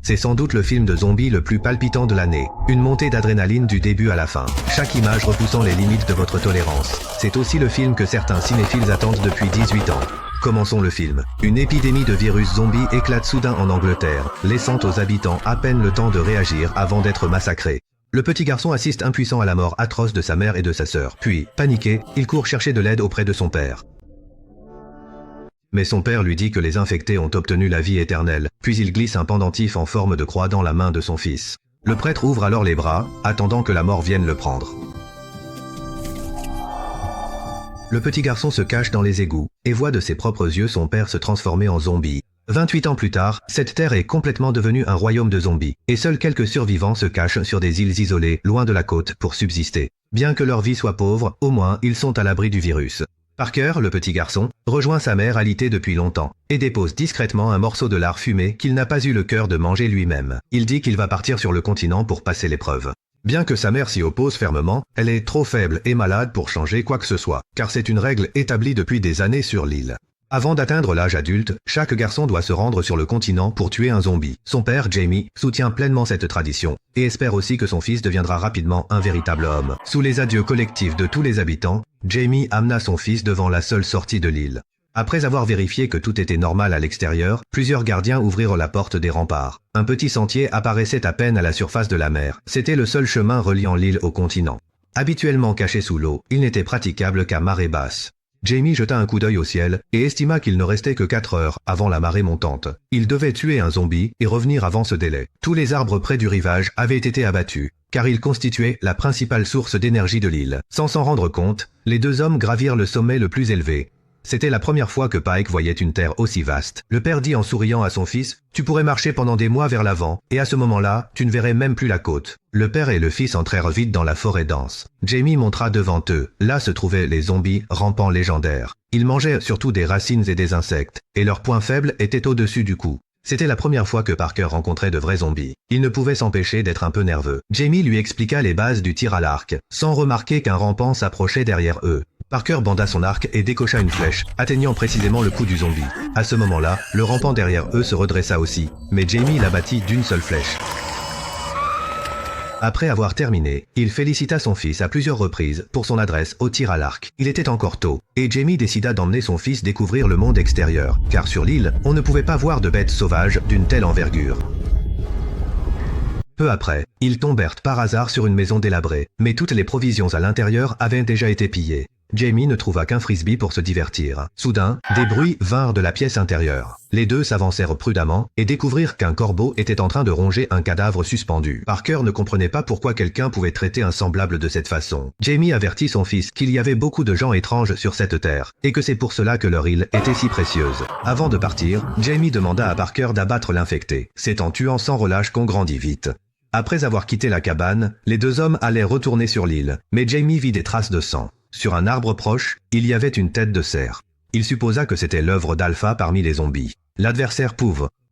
C'est sans doute le film de zombies le plus palpitant de l'année. Une montée d'adrénaline du début à la fin. Chaque image repoussant les limites de votre tolérance. C'est aussi le film que certains cinéphiles attendent depuis 18 ans. Commençons le film. Une épidémie de virus zombie éclate soudain en Angleterre, laissant aux habitants à peine le temps de réagir avant d'être massacrés. Le petit garçon assiste impuissant à la mort atroce de sa mère et de sa sœur. Puis, paniqué, il court chercher de l'aide auprès de son père. Mais son père lui dit que les infectés ont obtenu la vie éternelle, puis il glisse un pendentif en forme de croix dans la main de son fils. Le prêtre ouvre alors les bras, attendant que la mort vienne le prendre. Le petit garçon se cache dans les égouts, et voit de ses propres yeux son père se transformer en zombie. 28 ans plus tard, cette terre est complètement devenue un royaume de zombies, et seuls quelques survivants se cachent sur des îles isolées, loin de la côte, pour subsister. Bien que leur vie soit pauvre, au moins ils sont à l'abri du virus. Parker, le petit garçon, rejoint sa mère alitée depuis longtemps, et dépose discrètement un morceau de lard fumé qu'il n'a pas eu le cœur de manger lui-même. Il dit qu'il va partir sur le continent pour passer l'épreuve. Bien que sa mère s'y oppose fermement, elle est trop faible et malade pour changer quoi que ce soit, car c'est une règle établie depuis des années sur l'île. Avant d'atteindre l'âge adulte, chaque garçon doit se rendre sur le continent pour tuer un zombie. Son père, Jamie, soutient pleinement cette tradition, et espère aussi que son fils deviendra rapidement un véritable homme. Sous les adieux collectifs de tous les habitants, Jamie amena son fils devant la seule sortie de l'île. Après avoir vérifié que tout était normal à l'extérieur, plusieurs gardiens ouvrirent la porte des remparts. Un petit sentier apparaissait à peine à la surface de la mer. C'était le seul chemin reliant l'île au continent. Habituellement caché sous l'eau, il n'était praticable qu'à marée basse. Jamie jeta un coup d'œil au ciel et estima qu'il ne restait que 4 heures avant la marée montante. Il devait tuer un zombie et revenir avant ce délai. Tous les arbres près du rivage avaient été abattus, car ils constituaient la principale source d'énergie de l'île. Sans s'en rendre compte, les deux hommes gravirent le sommet le plus élevé. C'était la première fois que Pike voyait une terre aussi vaste. Le père dit en souriant à son fils, « Tu pourrais marcher pendant des mois vers l'avant, et à ce moment-là, tu ne verrais même plus la côte. » Le père et le fils entrèrent vite dans la forêt dense. Jamie montra devant eux. Là se trouvaient les zombies rampants légendaires. Ils mangeaient surtout des racines et des insectes, et leur point faible était au-dessus du cou. C'était la première fois que Parker rencontrait de vrais zombies. Il ne pouvait s'empêcher d'être un peu nerveux. Jamie lui expliqua les bases du tir à l'arc, sans remarquer qu'un rampant s'approchait derrière eux. Parker banda son arc et décocha une flèche, atteignant précisément le cou du zombie. À ce moment-là, le rampant derrière eux se redressa aussi, mais Jamie l'abattit d'une seule flèche. Après avoir terminé, il félicita son fils à plusieurs reprises pour son adresse au tir à l'arc. Il était encore tôt, et Jamie décida d'emmener son fils découvrir le monde extérieur, car sur l'île, on ne pouvait pas voir de bêtes sauvages d'une telle envergure. Peu après, ils tombèrent par hasard sur une maison délabrée, mais toutes les provisions à l'intérieur avaient déjà été pillées. Jamie ne trouva qu'un frisbee pour se divertir. Soudain, des bruits vinrent de la pièce intérieure. Les deux s'avancèrent prudemment et découvrirent qu'un corbeau était en train de ronger un cadavre suspendu. Parker ne comprenait pas pourquoi quelqu'un pouvait traiter un semblable de cette façon. Jamie avertit son fils qu'il y avait beaucoup de gens étranges sur cette terre, et que c'est pour cela que leur île était si précieuse. Avant de partir, Jamie demanda à Parker d'abattre l'infecté. C'est en tuant sans relâche qu'on grandit vite. Après avoir quitté la cabane, les deux hommes allaient retourner sur l'île, mais Jamie vit des traces de sang. Sur un arbre proche, il y avait une tête de cerf. Il supposa que c'était l'œuvre d'Alpha parmi les zombies. L'adversaire Pouve